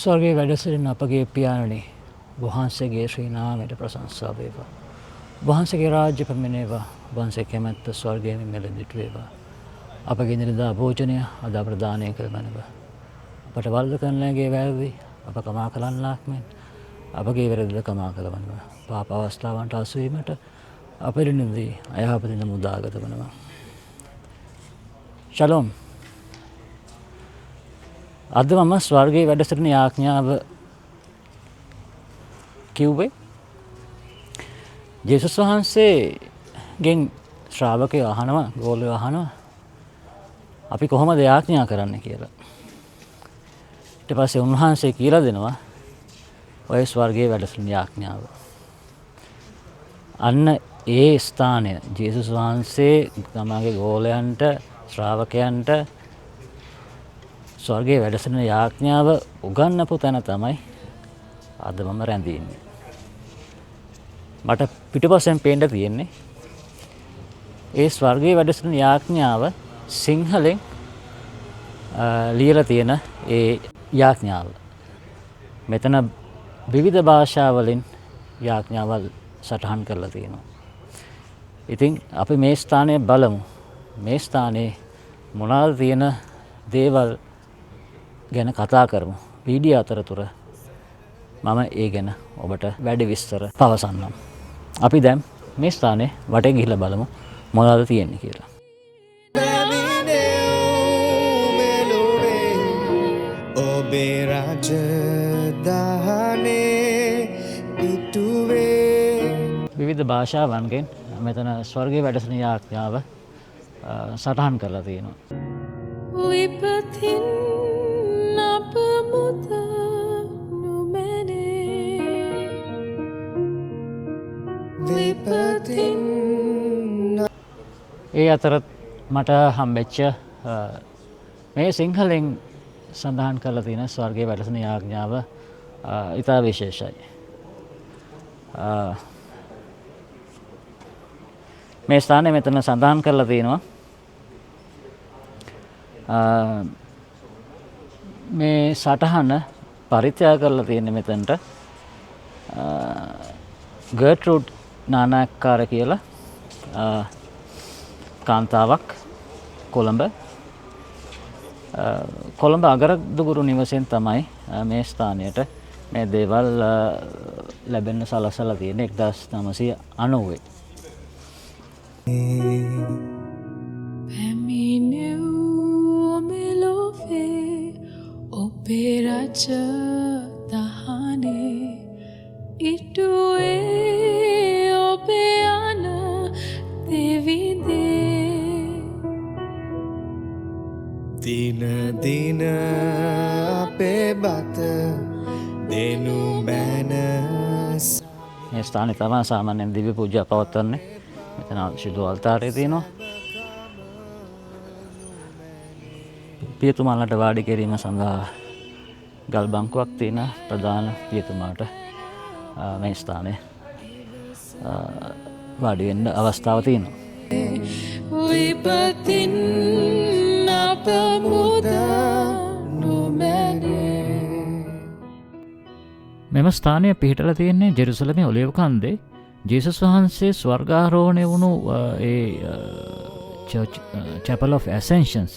ස්වර්ගයේ වැඩ සිටින අපගේ පියාණනි, වහන්සේගේ ශ්‍රී නාමයට ප්‍රශංසා වේවා. වහන්සේගේ රාජ්‍ය පැමිණේවා. වහන්සේ කැමැත්ත ස්වර්ගයෙන් මෙලෙදිට වේවා. අපගේ නිරදා භෝජනය අද අපට දානය කළ මැනව. අපට වරද කරන්නගේ වැරදි අප කමා කරන්නාක් මෙන් අපගේ වැරදිද කමා කළ වනව. පාප අවස්ථාවන්ට අසුවීමට අපට නිදී අයහපතින මුදාගත වනවා. ශලෝම්. අද මම ස්වර්ගයේ වැඩ සිටින යාඥාව කිව්වේ. ජේසුස් වහන්සේගෙන් ශ්‍රාවකයෝ අහනවා, ගෝලයෝ අහනවා අපි කොහොමද යාඥා කරන්න කියලා. ඊට පස්සේ උන්වහන්සේ කියලා දෙනවා ඔය ස්වර්ගයේ වැඩ සිටින යාඥාව. අන්න ඒ ස්ථානය ජේසුස් වහන්සේ තමගේ ගෝලයන්ට, ශ්‍රාවකයන්ට ස්වර්ගයේ වැඩ සිටින යාඥාව උගන්වපු තැන තමයි අද මම රැඳී ඉන්නේ. මට පිටුපස්සෙන් පේන්න තියෙන්නේ ඒ ස්වර්ගයේ වැඩ සිටින යාඥාව සිංහලෙන් ලියලා තියෙන ඒ යාඥාව. මෙතන විවිධ භාෂාවලින් යාඥාවල් සටහන් කරලා තියෙනවා. ඉතින් අපි මේ ස්ථානය බලමු. මේ ස්ථානයේ මොනවාද තියෙන දේවල් ගැන කතා කරමු. වීඩියෝ අතරතුර මම ඒ ගැන ඔබට වැඩි විස්තර පවසන්නම්. අපි දැන් මේ ස්ථානයේ වටේ ගිහිල්ලා බලමු මොනවද තියෙන්නේ කියලා. ඔබේ රාජධානේ පිටුවේ විවිධ භාෂාවන්ගෙන් මෙතන ස්වර්ගයේ වැඩ සිටින යාඥාව සටහන් කරලා තියෙනවා. විපතින් අප මුද නුමැනේ විපතින් ඒ අතර මට හම්බෙච්ච මේ සිංහලෙන් සඳහන් කරලා තියෙන ස්වර්ගයේ වැඩ සිටින යාඥාව ඉතා විශේෂයි. මේ ස්ථානයේ මෙතන සඳහන් කරලා තියෙනවා මේ සටහන පරිත්‍යාග කරලා තියෙන්නේ මෙතනට ගර්ට්‍රූඩ් නානාක්කාර කියලා කාන්තාවක් කොළඹ අගරදුගුරු නිවසෙන් තමයි මේ ස්ථානයට මේ දේවල් ලැබෙන්න සලසලා තියෙන්නේ 1990. ඔබේ රාජධානේ ඉටුවේ ඔබේ අන දෙවිදේ දින දින අපේ බත දෙනු බැන. මේ ස්ථානයේ තමයි සාමාන්‍යයෙන් දිව්‍ය පූජා පවත්වන්නේ. මෙතන ශිළු අල්තාරය තියෙනවා. පියතුමාලට වාඩි කිරීම සඳහා ගල් බංකුවක් තියෙන ප්‍රධාන පියතුමාට මේ ස්ථානයේ වාඩි වෙන්න අවස්ථාව තියෙනවා. විපතින් අප මුද නුමැනේ. මෙම ස්ථානය පිහිටලා තියෙන්නේ ජෙරුසලමේ ඔලිව් කන්දේ ජේසුස් වහන්සේ ස්වර්ගාරෝහණය වුණු ඒ චැපල් ඔෆ් ඇසෙන්ෂන්ස්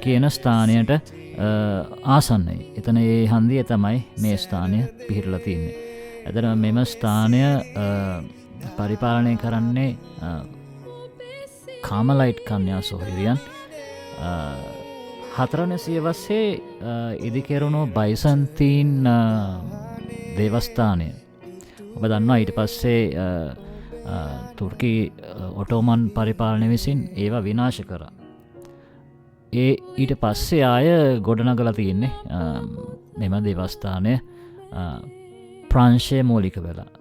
කියන ස්ථානයට ආසන්නයි. එතන ඒ හන්දිය තමයි මේ ස්ථානය පිහිටලා තියෙන්නේ. එතන මෙම ස්ථානය පරිපාලනය කරන්නේ කාමලයිට් කන්‍යා සොහොයුරියන්. 4 සියවසේ ඉදිකෙරුණු බයිසන්තීන් දේවස්ථානය. ඔබ දන්නවා ඊට පස්සේ තුර්කී ඔටෝමන් පරිපාලනය විසින් ඒවා විනාශ කරා. ඊට පස්සේ ආය ගොඩනගලා තියෙන්නේ මෙම දේවස්ථානය ප්‍රංශය මූලික වෙලා.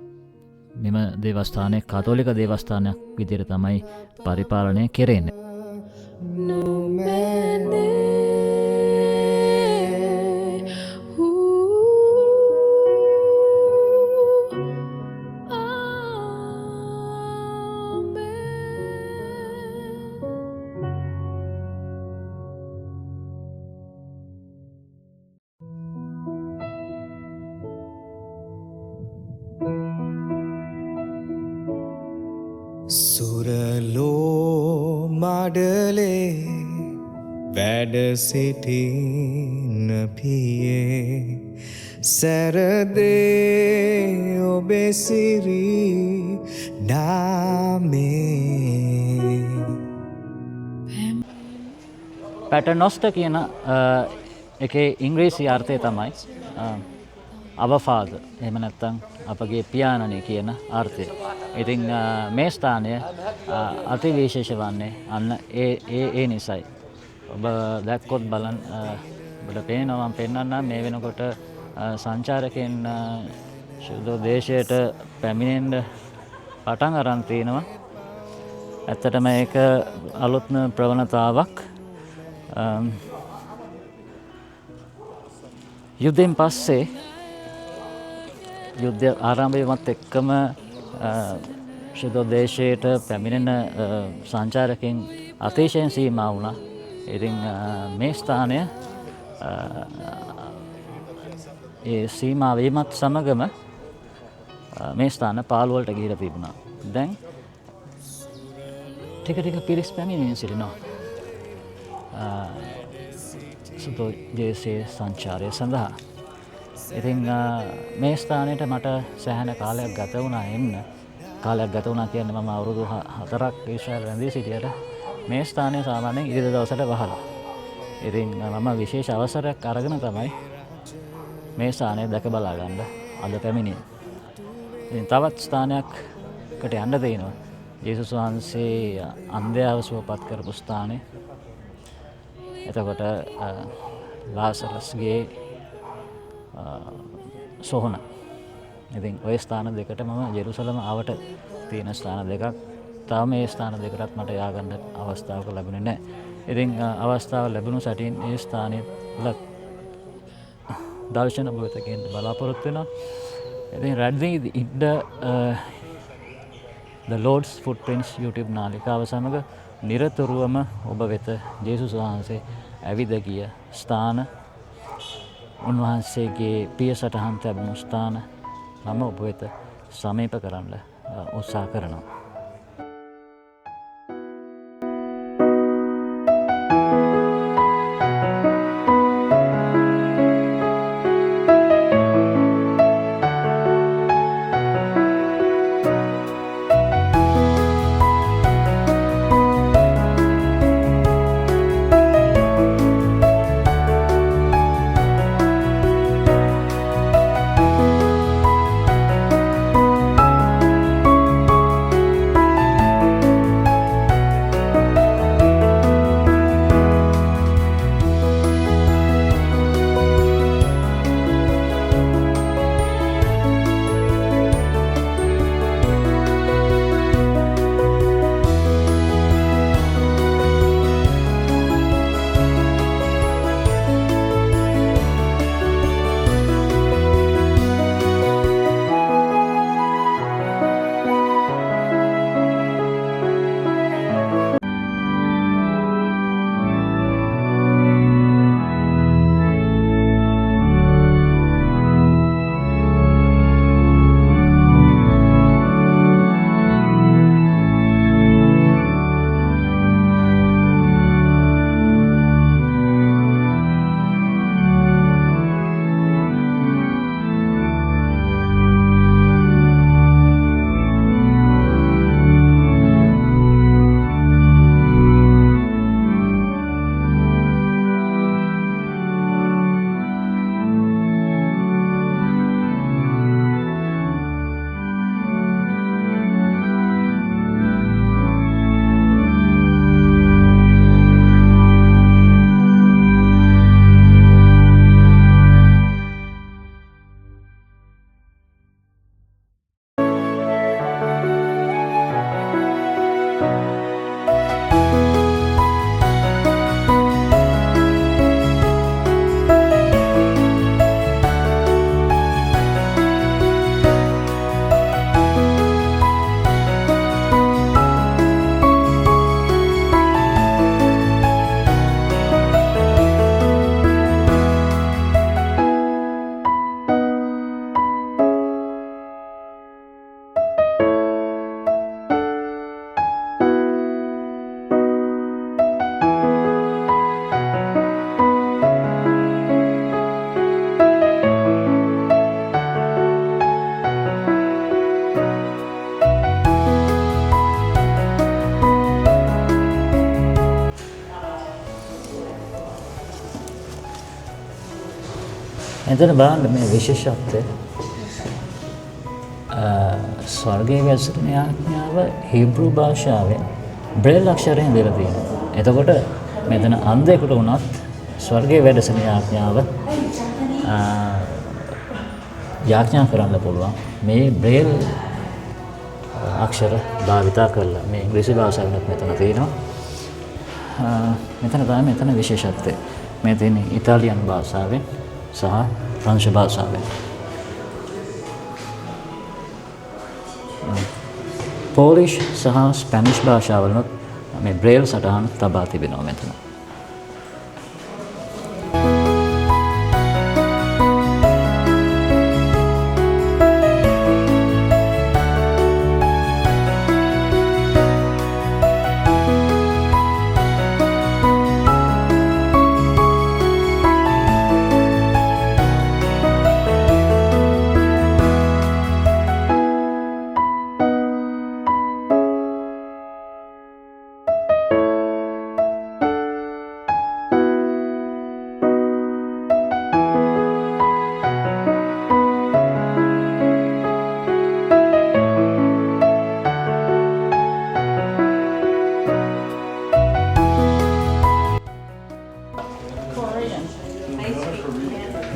මෙම දේවස්ථානය කතෝලික දේවස්ථානයක් විදිහට තමයි පරිපාලනය කෙරෙන්නේ. සුරලෝ මඩලේ වැඩ සිටින පියේ සැරදේ ඔබේ සිරි නාමේ පැටනොස්ට කියන එකේ ඉංග්‍රීසි අර්ථය තමයි අවෆාද එහෙම නැත්නම් අපගේ පියාණනි කියන අර්ථය. ඉතින් මේ ස්ථානය අති විශේෂ වන්නේ අන්න ඒ නිසයි. ඔබ දැක්කොත් බලන්න ඔබට පේනවා මම පෙන්වන්නම් මේ වෙනකොට සංචාරකයන් ශුද්ධ දේශයට පැමිණෙන්න පටන් අරන් තිනවා. ඇත්තටම ඒක අලුත්ම ප්‍රවණතාවක්. යුද්ධයෙන් පස්සේ යුද්ධ ආරම්භ වීමත් එක්කම ශුද්ධ දේශයට පැමිණෙන සංචාරකයන් අතිශයින් සීමා වුණා. ඉතින් මේ ස්ථානය ඒ සීමා වීමත් සමගම මේ ස්ථාන පාළු වලට ගිහිලා තිබුණා. දැන් ටික ටික පිරිස් පැමිණෙමින් සිටිනවා. සුදෝ දේශයේ සංචාරය සඳහා. ඉතින් මේ ස්ථානයට මට සෑහෙන කාලයක් ගත වුණා එන්න. කාලයක් ගත වුණා කියන්නේ මම අවුරුදු 4ක් ඊශ්‍රායල් රැඳී සිටියට මේ ස්ථානය සාමාන්‍යයෙන් ඉරිදා දවසට වහලා. ඉතින් මම විශේෂ අවසරයක් අරගෙන තමයි මේ ස්ථානය දැක බලා ගන්න අද පැමිණියේ. ඉතින් තවත් ස්ථානයකට යන්න තියෙනවා. යේසුස් වහන්සේ අන්ධයාව සුවපත් කරපු ස්ථානය. එතකොට ලාසරස්ගේ සොහොන. ඉතින් ওই ස්ථාන දෙකට මම ජෙරුසලම ආවට තියෙන ස්ථාන දෙකක්. තව මේ ස්ථාන දෙකටත් මට යාගන්න අවස්ථාවක් ලැබුණේ නැහැ. ඉතින් අවස්ථාව ලැබුණු සැටින් ඒ ස්ථානයේ දර්ශන භූතකෙන් බලාපොරොත්තු වෙනවා. ඉතින් රැඩ්දී ඉන්න The Lord's Footprints YouTube නාලිකාව සමග නිරතුරුවම ඔබ වෙත ජේසුස් වහන්සේ ඇවිද ගිය ස්ථාන, උන්වහන්සේගේ පිය සටහන් තැබුණු ස්ථාන මම ඔබ වෙත සමීප කරන්න උත්සාහ කරනවා. එතන බලන්න මේ විශේෂත්වය ස්වර්ගයේ වැසිරෙන ආඥාව හීබ්‍රු භාෂාවෙන් බ්‍රේල් අක්ෂරයෙන් දීලා තියෙනවා. එතකොට මෙතන අන්ධයෙකුට වුණත් ස්වර්ගයේ වැඩසෙන ආඥාව යාඥා කරන්න පුළුවන්. මේ බ්‍රේල් අක්ෂර භාවිතා කරලා මේ ඉංග්‍රීසි භාෂාවෙත් මෙතන තියෙනවා. මෙතන තමයි මෙතන විශේෂත්වය. මේ තියෙන්නේ ඉතාලියන් භාෂාවෙන් සහ ප්‍රංශ භාෂාවෙන්. පෝලිෂ් සහ ස්පැනිෂ් භාෂාවලුත් මේ බ්‍රේල් සටහන් තබා තිබෙනවා මෙතන.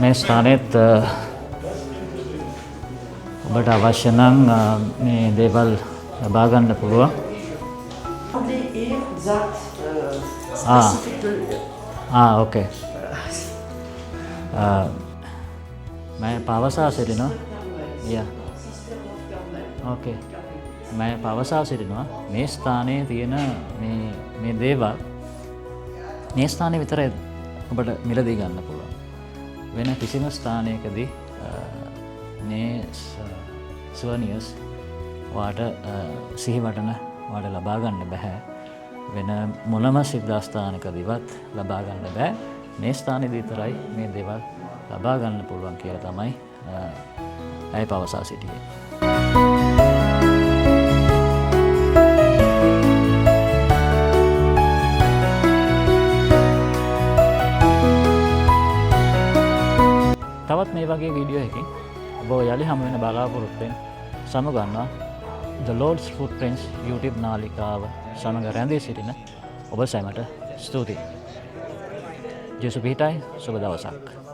මේ ස්ථානෙත් ඔබට අවශ්‍ය නම් මේ දේවල් ලබා ගන්න පුළුවන්. ओके. मैं पावसा සිටිනවා. යා. ओके. मैं पावसा සිටිනවා. මේ ස්ථානයේ තියෙන මේ දේවල් මේ ස්ථානයේ විතරයි ඔබට මිලදී ගන්න පුළුවන්. වෙන කිසිම ස්ථානයකදී මේ සුවනියස් ඔයාට සිහිවටන ඔයාට ලබා ගන්න බෑ. වෙන මොනම සිද්ධාස්ථානකදීවත් ලබා ගන්න බෑ. මේ ස්ථානයේදී විතරයි මේ දේවල් ලබා ගන්න පුළුවන් කියලා තමයි ඇය පවසා සිටියේ. තවත් මේ වගේ වීඩියෝ එකකින් ඔබ යලි හමු වෙන බලාපොරොත්තුෙන් සමගන්නවා The Lord's Footprints YouTube නාලිකාව සමග රැඳී සිටින ඔබ සැමට ස්තුතියි. ජේසු පිහිටයි. සුබ දවසක්.